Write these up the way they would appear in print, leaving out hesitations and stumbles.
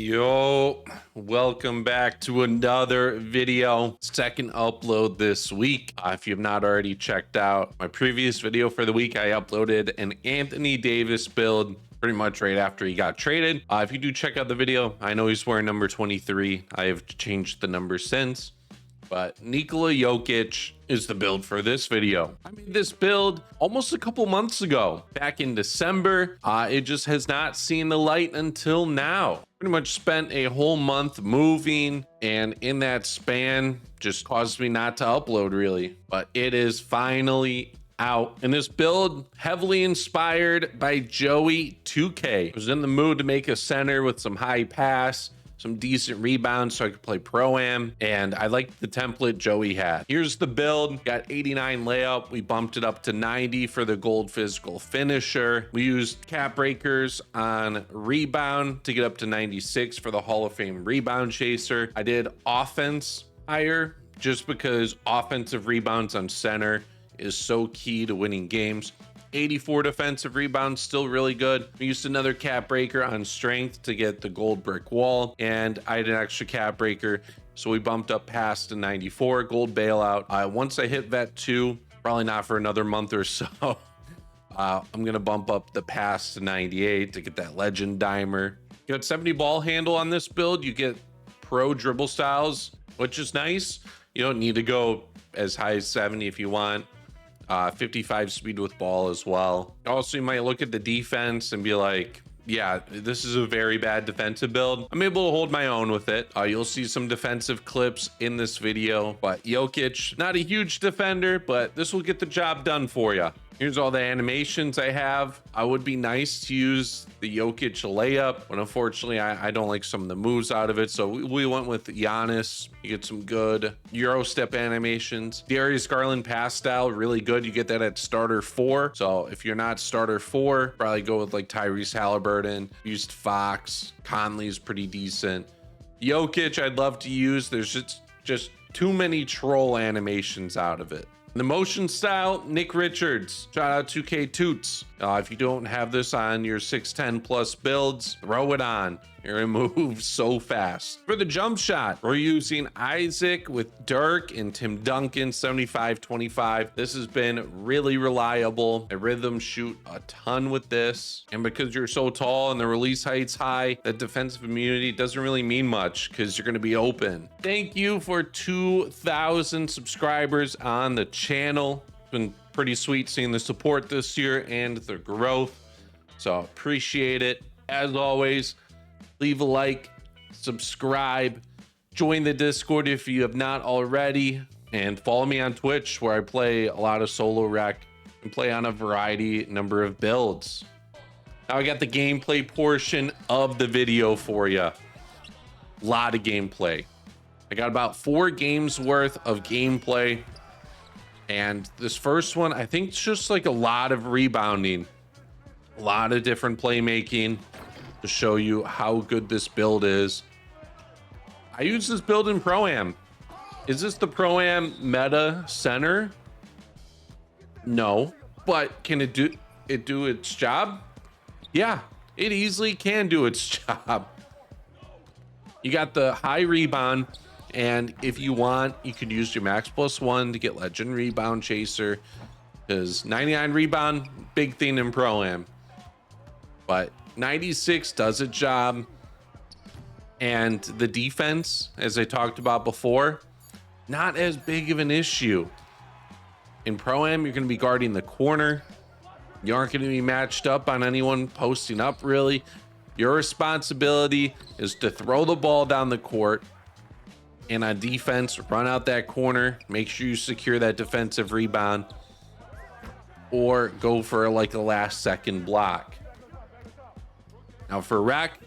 Yo, welcome back to another video. Second upload this week. If you have not already checked out my previous video for the week, I uploaded an Anthony Davis build pretty much right after he got traded. If you do check out the video, I know he's wearing number 23. I have changed the number since. But Nikola Jokic is the build for this video. I made this build almost a couple months ago, back in December. It just has not seen the light until now. Pretty much spent a whole month moving, and in that span just caused me not to upload really. But it is finally out. And this build heavily inspired by Joey 2K. I was in the mood to make a center with some high pass, some decent rebounds so I could play Pro-Am, and I liked the template Joey had. Here's the build. Got 89 layup. We bumped it up to 90 for the gold physical finisher. We used cap breakers on rebound to get up to 96 for the Hall of Fame rebound chaser. I did offense higher just because offensive rebounds on center is so key to winning games. 84 defensive rebounds, still really good. We used another cap breaker on strength to get the gold brick wall, and I had an extra cap breaker, so we bumped up past the 94 gold bailout. Once I hit vet 2, probably not for another month or so, I'm gonna bump up the pass to 98 to get that legend dimer. You got 70 ball handle on this build. You get pro dribble styles, which is nice. You don't need to go as high as 70 if you want. 55 speed with ball as well. Also, you might look at the defense and be like, yeah, this is a very bad defensive build. I'm able to hold my own with it. You'll see some defensive clips in this video, but Jokic, not a huge defender, but this will get the job done for you. Here's all the animations I have. I would be nice to use the Jokic layup, but unfortunately I don't like some of the moves out of it. So we went with Giannis. You get some good Euro step animations. Darius Garland pass style, really good. You get that at starter 4. So if you're not starter 4, probably go with like Tyrese Halliburton. Used Fox. Conley's pretty decent. Jokic I'd love to use. There's just too many troll animations out of it. The motion style, Nick Richards. Shout out to K Toots. If you don't have this on your 6'10 plus builds, throw it on. You're gonna move so fast. For the jump shot, we're using Isaac with Dirk and Tim Duncan, 75-25. This has been really reliable. I rhythm shoot a ton with this. And because you're so tall and the release height's high, that defensive immunity doesn't really mean much because you're gonna be open. Thank you for 2,000 subscribers on the channel. It's been pretty sweet seeing the support this year and the growth. So appreciate it. As always, leave a like, subscribe, join the Discord if you have not already, and follow me on Twitch where I play a lot of solo rec and play on a variety number of builds. Now I got the gameplay portion of the video for you. A lot of gameplay. I got about 4 games worth of gameplay. And this first one, I think it's just like a lot of rebounding, a lot of different playmaking to show you how good this build is. I use this build in Pro-Am. Is this the Pro-Am meta center? No, but can it do its job? Yeah, it easily can do its job. You got the high rebound, and if you want, you could use your max +1 to get legend rebound chaser, because 99 rebound, big thing in Pro-Am. But 96 does a job, and the defense, as I talked about before, not as big of an issue. In Pro-Am, you're going to be guarding the corner. You aren't going to be matched up on anyone posting up, really. Your responsibility is to throw the ball down the court, and on defense, run out that corner, make sure you secure that defensive rebound, or go for like a last second block. Now for rec,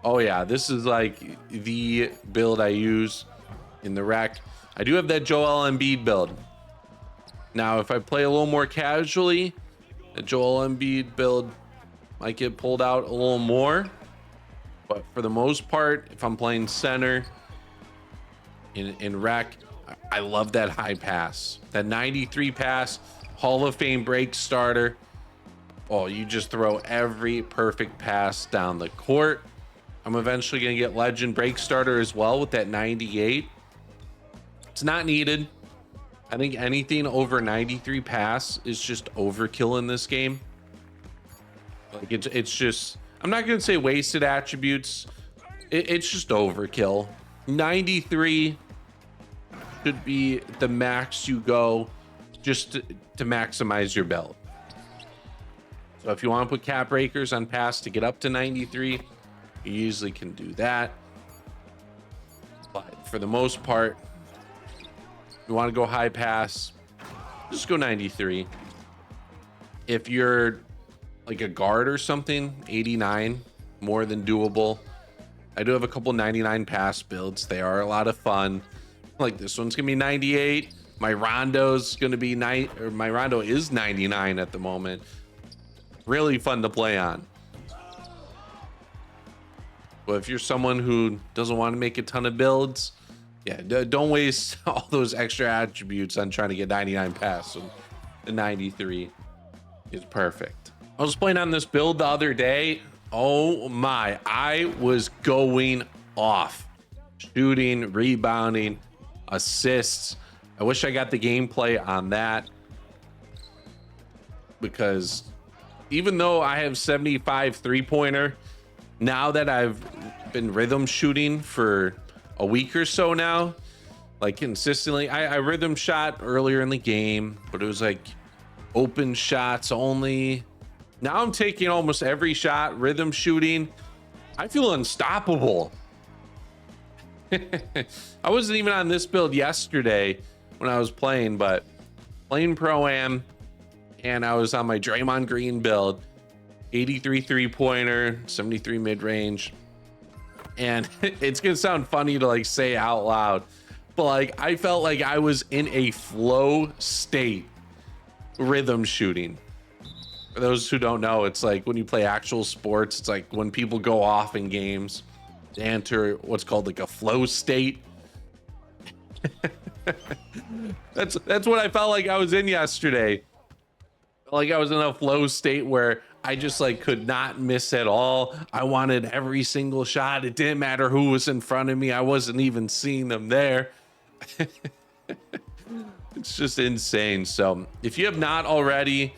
oh yeah, this is like the build I use in the rec. I do have that Joel Embiid build. Now if I play a little more casually, the Joel Embiid build might get pulled out a little more. But for the most part, if I'm playing center in rec, I love that high pass. That 93 pass, Hall of Fame break starter. Oh, you just throw every perfect pass down the court. I'm eventually going to get Legend Break Starter as well with that 98. It's not needed. I think anything over 93 pass is just overkill in this game. Like it's just, I'm not going to say wasted attributes. It's just overkill. 93 should be the max you go just to maximize your build. So if you want to put cap breakers on pass to get up to 93, you usually can do that. But for the most part, if you want to go high pass, just go 93. If you're like a guard or something, 89, more than doable. I do have a couple 99 pass builds. They are a lot of fun. Like this one's gonna be 98. My Rondo's gonna be my Rondo is 99 at the moment. Really fun to play on. But if you're someone who doesn't want to make a ton of builds, yeah, don't waste all those extra attributes on trying to get 99 pass. So the 93 is perfect. I was playing on this build the other day. Oh my, I was going off. Shooting, rebounding, assists. I wish I got the gameplay on that, because even though I have 75 three-pointer, now that I've been rhythm shooting for a week or so now, like consistently, I rhythm shot earlier in the game, but it was like open shots only. Now I'm taking almost every shot, rhythm shooting. I feel unstoppable. I wasn't even on this build yesterday when I was playing, but playing Pro-Am, and I was on my Draymond Green build, 83 three-pointer, 73 mid-range. And it's gonna sound funny to like say out loud, but like I felt like I was in a flow state rhythm shooting. For those who don't know, it's like when you play actual sports, it's like when people go off in games, they enter what's called like a flow state. That's what I felt like I was in yesterday. Like I was in a flow state where I just like could not miss at all. I wanted every single shot. It didn't matter who was in front of me. I wasn't even seeing them there. It's just insane. So if you have not already,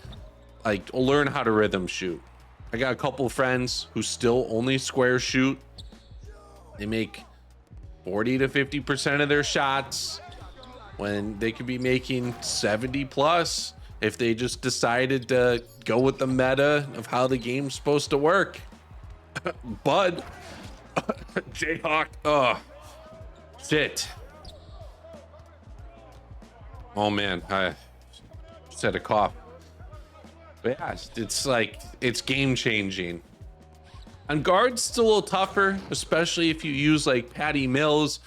like, learn how to rhythm shoot. I got a couple friends who still only square shoot. They make 40 to 50% of their shots when they could be making 70 plus if they just decided to go with the meta of how the game's supposed to work. Bud, Jayhawk, oh, shit. Oh man, I just had a cough. But yeah, it's like, it's game changing. On guards, it's a little tougher, especially if you use like Patty Mills.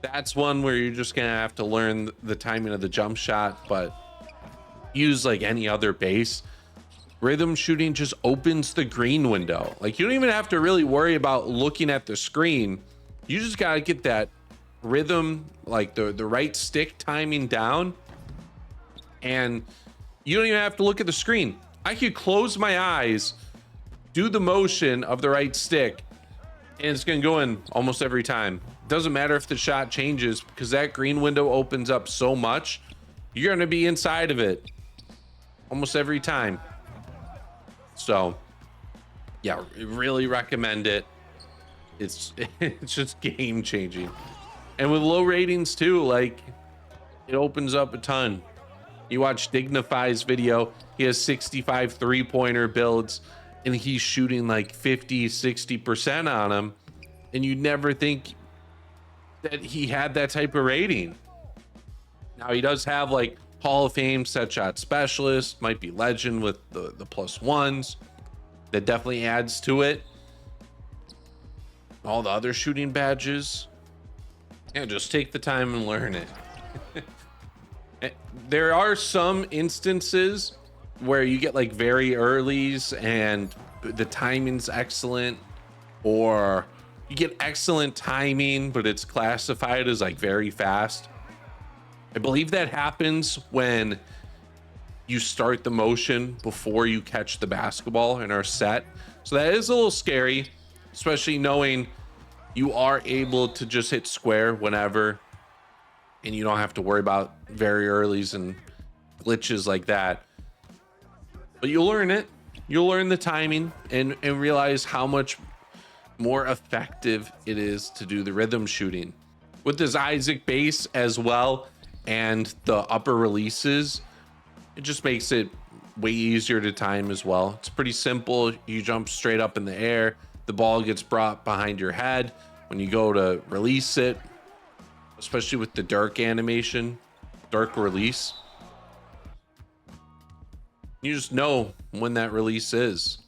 That's one where you're just gonna have to learn the timing of the jump shot, but use like any other base. Rhythm shooting just opens the green window. Like you don't even have to really worry about looking at the screen. You just gotta get that rhythm, like the right stick timing down, and you don't even have to look at the screen. I could close my eyes, do the motion of the right stick, and it's gonna go in almost every time. Doesn't matter if the shot changes, because that green window opens up so much, you're gonna be inside of it almost every time. So yeah, really recommend it. It's just game changing. And with low ratings too, like it opens up a ton. You watch Dignify's video, he has 65 three-pointer builds and he's shooting like 50-60% on them, and you never think that he had that type of rating. Now he does have like Hall of Fame set shot specialist, might be legend with the +1s. That definitely adds to it. All the other shooting badges, yeah, just take the time and learn it. There are some instances where you get like very earlys and the timing's excellent, or you get excellent timing but it's classified as like very fast. I believe that happens when you start the motion before you catch the basketball and are set. So that is a little scary. especially knowing you are able to just hit square whenever, and you don't have to worry about very earlys and glitches like that. But you'll learn it. You'll learn the timing and realize how much more effective it is to do the rhythm shooting. With this Isaac base as well and the upper releases, it just makes it way easier to time as well. It's pretty simple. You jump straight up in the air. The ball gets brought behind your head. When you go to release it, especially with the dark animation, dark release, you just know when that release is.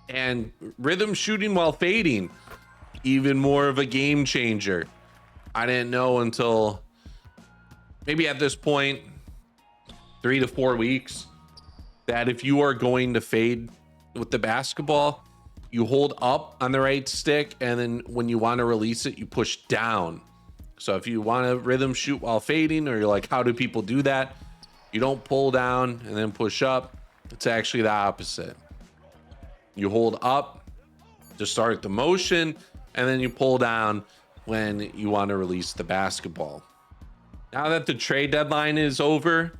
And rhythm shooting while fading, even more of a game changer. I didn't know until maybe at this point, 3 to 4 weeks, that if you are going to fade with the basketball, you hold up on the right stick, and then when you want to release it, you push down. So if you want to rhythm shoot while fading, or you're like, how do people do that? You don't pull down and then push up. It's actually the opposite. You hold up to start the motion, and then you pull down when you want to release the basketball. Now that the trade deadline is over,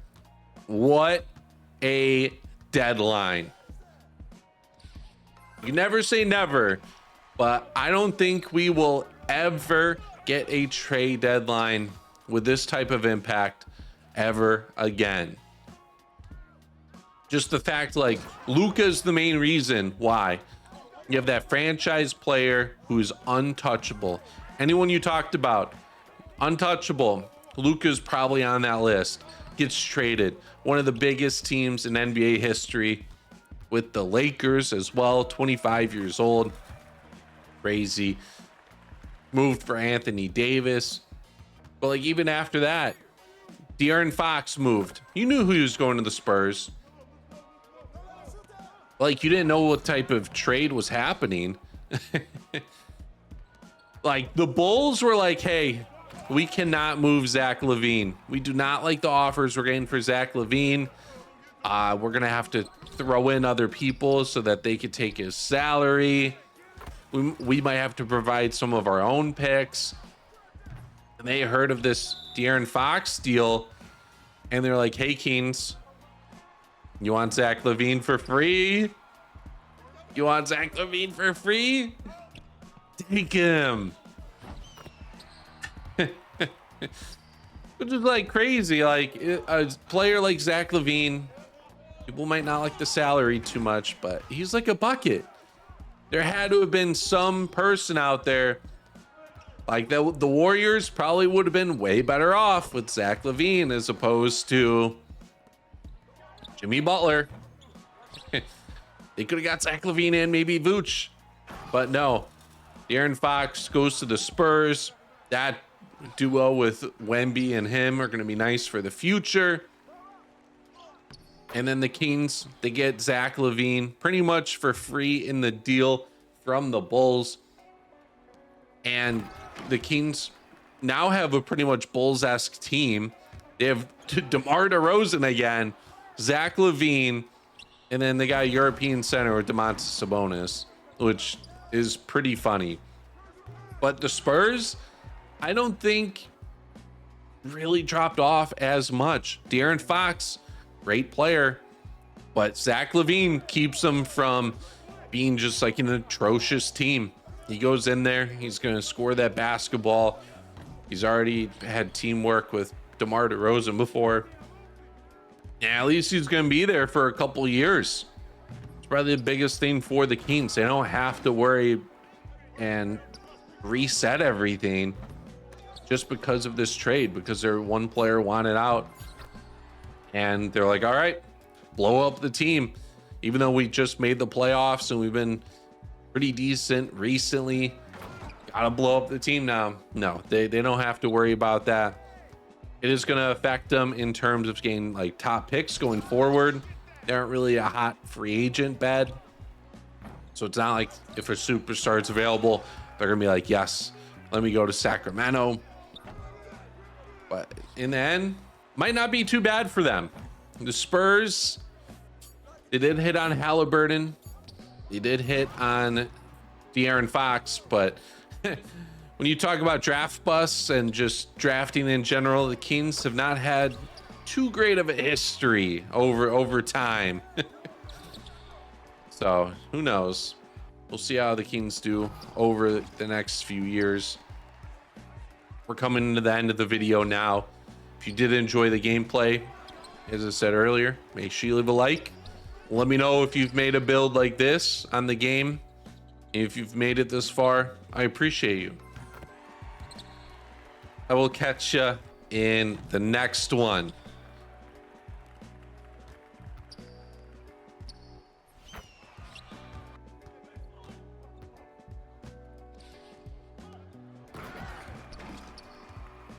what a deadline. You never say never, but I don't think we will ever get a trade deadline with this type of impact ever again. Just the fact, like, Luka's the main reason why. You have that franchise player who's untouchable. Anyone you talked about, untouchable. Luka's probably on that list. Gets traded. One of the biggest teams in NBA history, with the Lakers as well, 25 years old. Crazy. Moved for Anthony Davis. But like, even after that, De'Aaron Fox moved. You knew who was going to the Spurs. Like, you didn't know what type of trade was happening. Like, the Bulls were like, hey, we cannot move Zach LaVine. We do not like the offers we're getting for Zach LaVine. We're going to have to throw in other people so that they could take his salary. We might have to provide some of our own picks. And they heard of this De'Aaron Fox deal, and they're like, hey, Kings, you want Zach LaVine for free? You want Zach LaVine for free? Take him. Which is like crazy. Like, a player like Zach LaVine, people might not like the salary too much, but he's like a bucket. There had to have been some person out there, like the Warriors probably would have been way better off with Zach LaVine as opposed to Jimmy Butler. They could have got Zach LaVine and maybe Vooch, but no. De'Aaron Fox goes to the Spurs. That duo with Wemby and him are going to be nice for the future. And then the Kings, they get Zach LaVine pretty much for free in the deal from the Bulls. And the Kings now have a pretty much Bulls-esque team. They have DeMar DeRozan again, Zach LaVine, and then they got a European center with Domantas Sabonis, which is pretty funny. But the Spurs, I don't think really dropped off as much. De'Aaron Fox, great player, but Zach LaVine keeps them from being just like an atrocious team. He goes in there, he's going to score that basketball. He's already had teamwork with DeMar DeRozan before. Yeah, at least he's going to be there for a couple years. It's probably the biggest thing for the Kings. They don't have to worry and reset everything just because of this trade, because their one player wanted out. And they're like, all right, blow up the team. Even though we just made the playoffs and we've been pretty decent recently, gotta blow up the team now. No, they don't have to worry about that. It is going to affect them in terms of getting like top picks going forward. They aren't really a hot free agent bed. So it's not like if a superstar is available, they're going to be like, yes, let me go to Sacramento. But in the end, might not be too bad for them. The Spurs, they did hit on Halliburton. They did hit on De'Aaron Fox, but when you talk about draft busts and just drafting in general, the Kings have not had too great of a history over time. So who knows? We'll see how the Kings do over the next few years. We're coming to the end of the video now. If you did enjoy the gameplay, as I said earlier, make sure you leave a like. Let me know if you've made a build like this on the game. If you've made it this far, I appreciate you. I will catch you in the next one.